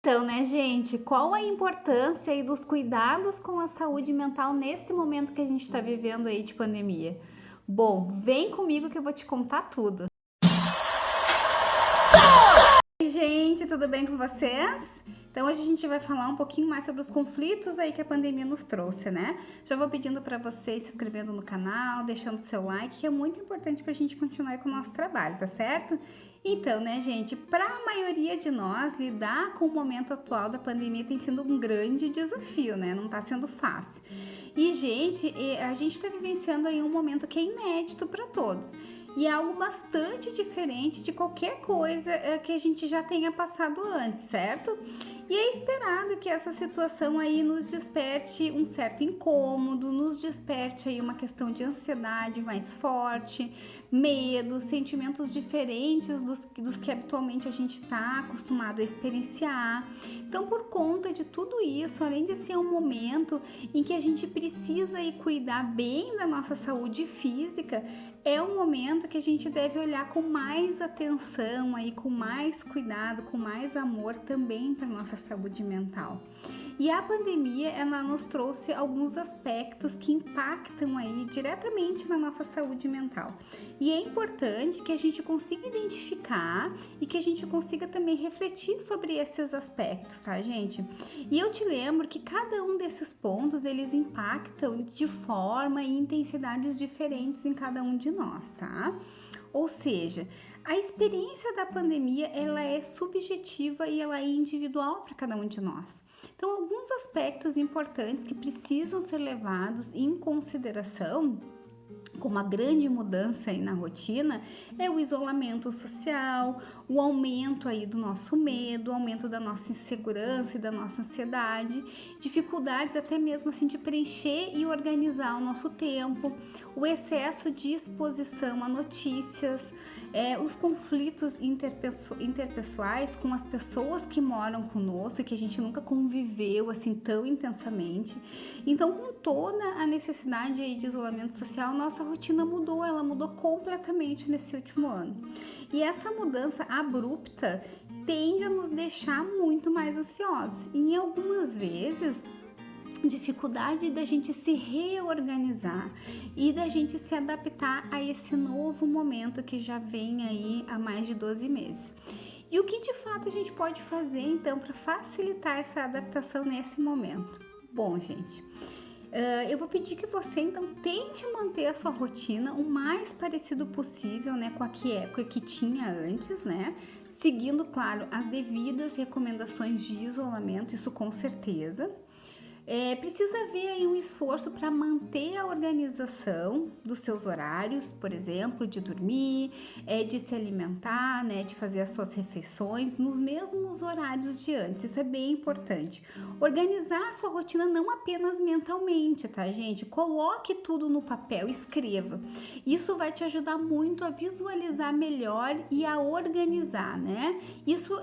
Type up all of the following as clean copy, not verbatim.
Então, né, gente, qual a importância aí dos cuidados com a saúde mental nesse momento que a gente está vivendo aí de pandemia? Bom, vem comigo que eu vou te contar tudo. Oi, gente, tudo bem com vocês? Então hoje a gente vai falar um pouquinho mais sobre os conflitos aí que a pandemia nos trouxe, né? Já vou pedindo para vocês se inscrevendo no canal, deixando seu like, que é muito importante para a gente continuar com o nosso trabalho, tá certo? Então, né, gente, para a maioria de nós, lidar com o momento atual da pandemia tem sido um grande desafio, né? Não tá sendo fácil. E, gente, a gente tá vivenciando aí um momento que é inédito para todos. E é algo bastante diferente de qualquer coisa que a gente já tenha passado antes, certo? E é esperado que essa situação aí nos desperte um certo incômodo, nos desperte aí uma questão de ansiedade mais forte, medo, sentimentos diferentes dos que habitualmente a gente está acostumado a experienciar. Então, por conta de tudo isso, além de ser um momento em que a gente precisa aí cuidar bem da nossa saúde física, é um momento que a gente deve olhar com mais atenção, aí, com mais cuidado, com mais amor também para nossa saúde mental. E a pandemia, ela nos trouxe alguns aspectos que impactam aí diretamente na nossa saúde mental. E é importante que a gente consiga identificar e que a gente consiga também refletir sobre esses aspectos, tá, gente? E eu te lembro que cada um desses pontos, eles impactam de forma e intensidades diferentes em cada um de nós, tá? Ou seja, a experiência da pandemia, ela é subjetiva e ela é individual para cada um de nós. Então, alguns aspectos importantes que precisam ser levados em consideração, como a grande mudança aí na rotina, é o isolamento social, o aumento aí do nosso medo, o aumento da nossa insegurança e da nossa ansiedade, dificuldades até mesmo assim de preencher e organizar o nosso tempo, o excesso de exposição a notícias, os conflitos interpessoais com as pessoas que moram conosco e que a gente nunca conviveu assim tão intensamente. Então, com toda a necessidade aí de isolamento social, nossa rotina mudou, ela mudou completamente nesse último ano. E essa mudança abrupta tende a nos deixar muito mais ansiosos. E em algumas vezes, dificuldade da gente se reorganizar e da gente se adaptar a esse novo momento que já vem aí há mais de 12 meses. E o que de fato a gente pode fazer então para facilitar essa adaptação nesse momento? Bom, gente, eu vou pedir que você então tente manter a sua rotina o mais parecido possível, né, com a que tinha antes, né? Seguindo, claro, as devidas recomendações de isolamento, isso com certeza. Precisa haver aí um esforço para manter a organização dos seus horários, por exemplo, de dormir, de se alimentar, né, de fazer as suas refeições nos mesmos horários de antes. Isso é bem importante. Organizar a sua rotina não apenas mentalmente, tá, gente? Coloque tudo no papel, escreva. Isso vai te ajudar muito a visualizar melhor e a organizar, né? Isso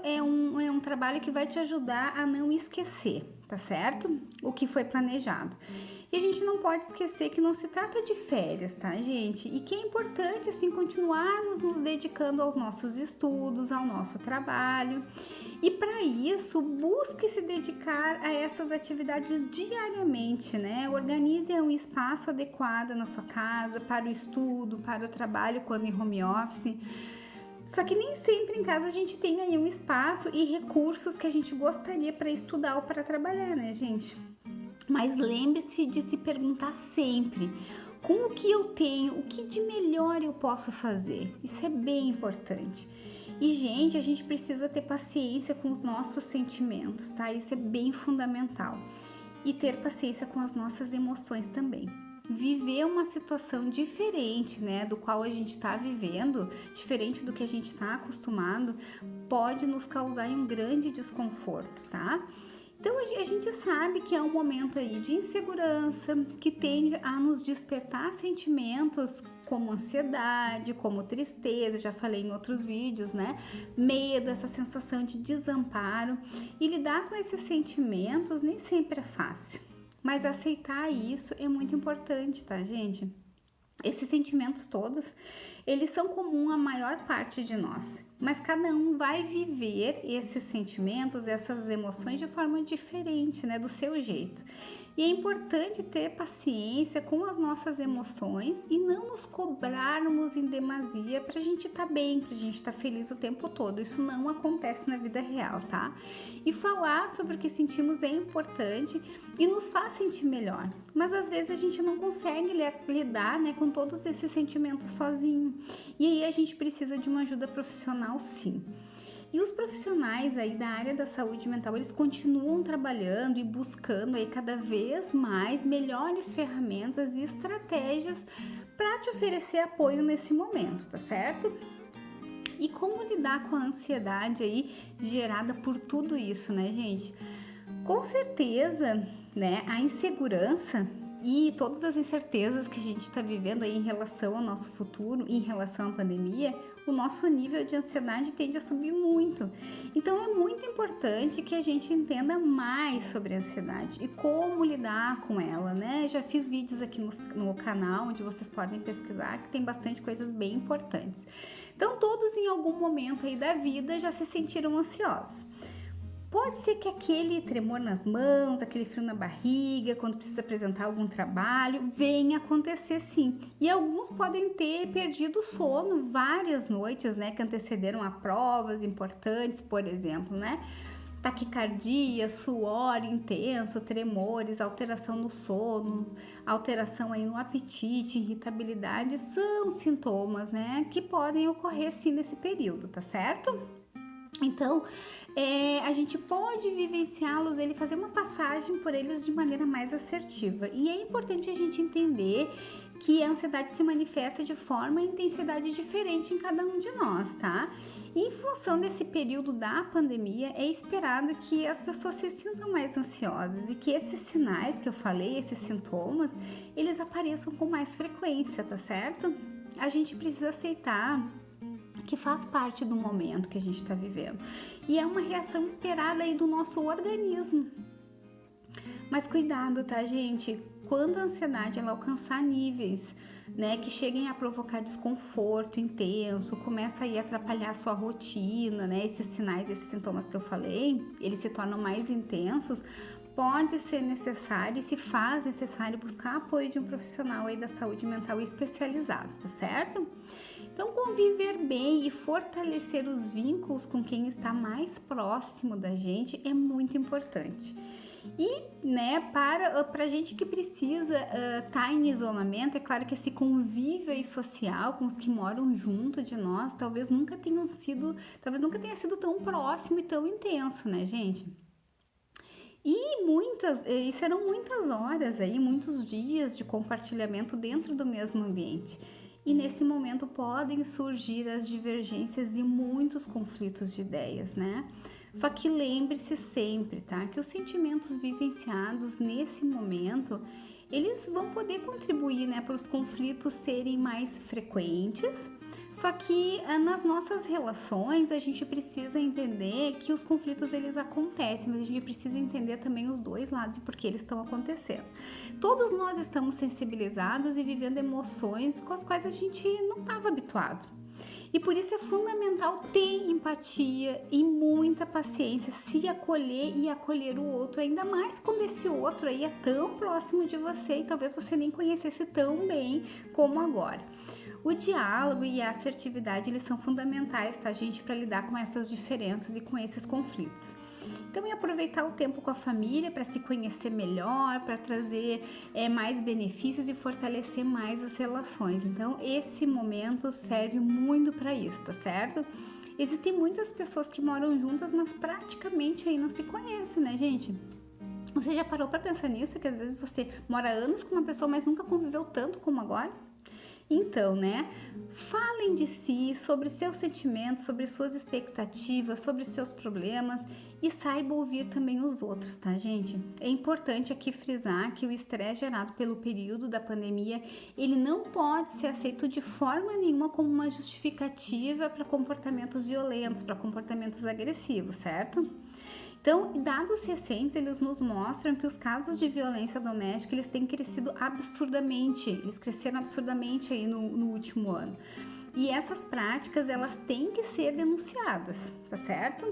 é um trabalho que vai te ajudar a não esquecer, tá certo? O que foi planejado. E a gente não pode esquecer que não se trata de férias, tá, gente? E que é importante, assim, continuarmos nos dedicando aos nossos estudos, ao nosso trabalho. E para isso, busque se dedicar a essas atividades diariamente, né? Organize um espaço adequado na sua casa para o estudo, para o trabalho quando em home office. Só que nem sempre em casa a gente tem aí um espaço e recursos que a gente gostaria para estudar ou para trabalhar, né, gente? Mas lembre-se de se perguntar sempre: com o que eu tenho, o que de melhor eu posso fazer? Isso é bem importante. E, gente, a gente precisa ter paciência com os nossos sentimentos, tá? Isso é bem fundamental. E ter paciência com as nossas emoções também. Viver uma situação diferente, né, do qual a gente está vivendo, diferente do que a gente está acostumado, pode nos causar um grande desconforto, tá? Então a gente sabe que é um momento aí de insegurança, que tende a nos despertar sentimentos como ansiedade, como tristeza, já falei em outros vídeos, né? Medo, essa sensação de desamparo. E lidar com esses sentimentos nem sempre é fácil. Mas aceitar isso é muito importante, tá, gente? Esses sentimentos todos, eles são comuns à maior parte de nós. mas cada um vai viver esses sentimentos, essas emoções de forma diferente, né, do seu jeito. E é importante ter paciência com as nossas emoções e não nos cobrarmos em demasia pra gente estar bem, pra gente estar feliz o tempo todo. Isso não acontece na vida real, tá? E falar sobre o que sentimos é importante e nos faz sentir melhor. Mas às vezes a gente não consegue lidar, né, com todos esses sentimentos sozinho. E aí a gente precisa de uma ajuda profissional, sim. E os profissionais aí da área da saúde mental, eles continuam trabalhando e buscando aí cada vez mais melhores ferramentas e estratégias para te oferecer apoio nesse momento, tá certo? E como lidar com a ansiedade aí gerada por tudo isso, né, gente? Com certeza, né, a insegurança e todas as incertezas que a gente está vivendo aí em relação ao nosso futuro, em relação à pandemia, o nosso nível de ansiedade tende a subir muito. Então é muito importante que a gente entenda mais sobre a ansiedade e como lidar com ela, né? Já fiz vídeos aqui no canal onde vocês podem pesquisar, que tem bastante coisas bem importantes. Então todos em algum momento aí da vida já se sentiram ansiosos. Pode ser que aquele tremor nas mãos, aquele frio na barriga, quando precisa apresentar algum trabalho, venha acontecer sim. E alguns podem ter perdido o sono várias noites, né, que antecederam a provas importantes, por exemplo, né? Taquicardia, suor intenso, tremores, alteração no sono, alteração aí no apetite, irritabilidade, são sintomas, né, que podem ocorrer sim nesse período, tá certo? Então, a gente pode vivenciá-los, fazer uma passagem por eles de maneira mais assertiva. E é importante a gente entender que a ansiedade se manifesta de forma e intensidade diferente em cada um de nós, tá? E em função desse período da pandemia, é esperado que as pessoas se sintam mais ansiosas e que esses sinais que eu falei, esses sintomas, eles apareçam com mais frequência, tá certo? A gente precisa aceitar que faz parte do momento que a gente está vivendo. E é uma reação esperada aí do nosso organismo. Mas cuidado, tá, gente? Quando a ansiedade ela alcançar níveis, né, que cheguem a provocar desconforto intenso, começa aí a atrapalhar a sua rotina, né? Esses sinais, esses sintomas que eu falei, eles se tornam mais intensos, pode ser necessário e se faz necessário buscar apoio de um profissional aí da saúde mental especializado, tá certo? Então, conviver bem e fortalecer os vínculos com quem está mais próximo da gente é muito importante. E, né, para gente que precisa estar em isolamento, é claro que esse convívio aí social com os que moram junto de nós, talvez nunca tenha sido tão próximo e tão intenso, né, gente? E serão muitas horas aí, muitos dias de compartilhamento dentro do mesmo ambiente. E nesse momento podem surgir as divergências e muitos conflitos de ideias, né? Só que lembre-se sempre, tá? Que os sentimentos vivenciados nesse momento, eles vão poder contribuir, né, para os conflitos serem mais frequentes. Só que nas nossas relações a gente precisa entender que os conflitos eles acontecem, mas a gente precisa entender também os dois lados e por que eles estão acontecendo. Todos nós estamos sensibilizados e vivendo emoções com as quais a gente não estava habituado. E por isso é fundamental ter empatia e muita paciência, se acolher e acolher o outro, ainda mais quando esse outro aí é tão próximo de você e talvez você nem conhecesse tão bem como agora. O diálogo e a assertividade, eles são fundamentais, tá, gente, para lidar com essas diferenças e com esses conflitos. Então, é aproveitar o tempo com a família para se conhecer melhor, para trazer mais benefícios e fortalecer mais as relações. Então, esse momento serve muito para isso, tá certo? Existem muitas pessoas que moram juntas, mas praticamente aí não se conhecem, né, gente? Você já parou para pensar nisso? Que às vezes você mora anos com uma pessoa, mas nunca conviveu tanto como agora? Então, né, falem de si, sobre seus sentimentos, sobre suas expectativas, sobre seus problemas e saiba ouvir também os outros, tá, gente? É importante aqui frisar que o estresse gerado pelo período da pandemia, ele não pode ser aceito de forma nenhuma como uma justificativa para comportamentos violentos, para comportamentos agressivos, certo? Então, dados recentes, eles nos mostram que os casos de violência doméstica, eles têm crescido absurdamente, eles cresceram absurdamente aí no último ano. E essas práticas, elas têm que ser denunciadas, tá certo?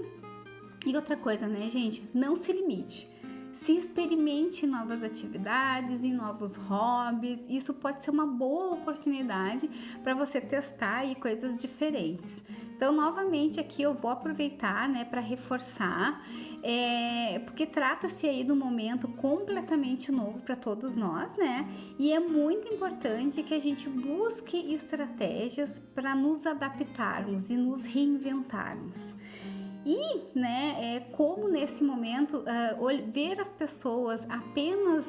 E outra coisa, né, gente? Não se limite. Se experimente em novas atividades, em novos hobbies. Isso pode ser uma boa oportunidade para você testar aí coisas diferentes. Então, novamente aqui eu vou aproveitar, né, para reforçar, porque trata-se aí de um momento completamente novo para todos nós, né? E é muito importante que a gente busque estratégias para nos adaptarmos e nos reinventarmos. E, né, como nesse momento ver as pessoas apenas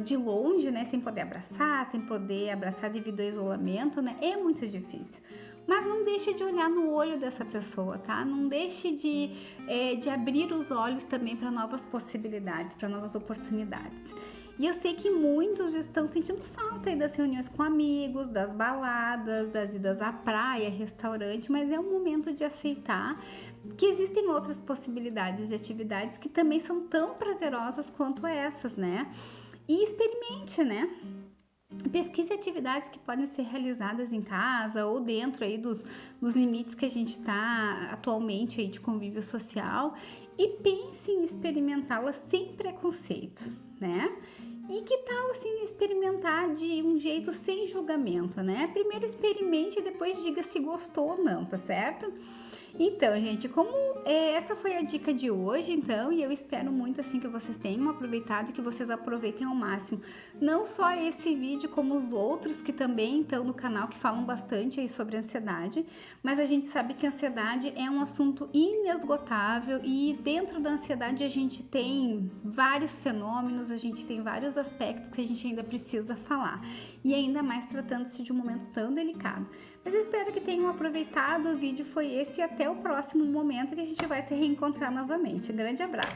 de longe, né, sem poder abraçar devido ao isolamento, né, é muito difícil. Mas não deixe de olhar no olho dessa pessoa, tá? Não deixe de abrir os olhos também para novas possibilidades, para novas oportunidades. E eu sei que muitos estão sentindo falta aí das reuniões com amigos, das baladas, das idas à praia, restaurante, mas é um momento de aceitar que existem outras possibilidades de atividades que também são tão prazerosas quanto essas, né? E experimente, né? Pesquise atividades que podem ser realizadas em casa ou dentro aí dos limites que a gente está atualmente aí de convívio social e pense em experimentá-las sem preconceito, né? E que tal assim experimentar de um jeito sem julgamento, né? Primeiro experimente e depois diga se gostou ou não, tá certo? Então, gente, como essa foi a dica de hoje, então, e eu espero muito assim que vocês tenham aproveitado e que vocês aproveitem ao máximo, não só esse vídeo, como os outros que também estão no canal, que falam bastante aí sobre ansiedade, mas a gente sabe que a ansiedade é um assunto inesgotável e dentro da ansiedade a gente tem vários fenômenos, a gente tem vários aspectos que a gente ainda precisa falar, e ainda mais tratando-se de um momento tão delicado. Mas eu espero que tenham aproveitado, o vídeo foi esse e até o próximo momento que a gente vai se reencontrar novamente. Um grande abraço!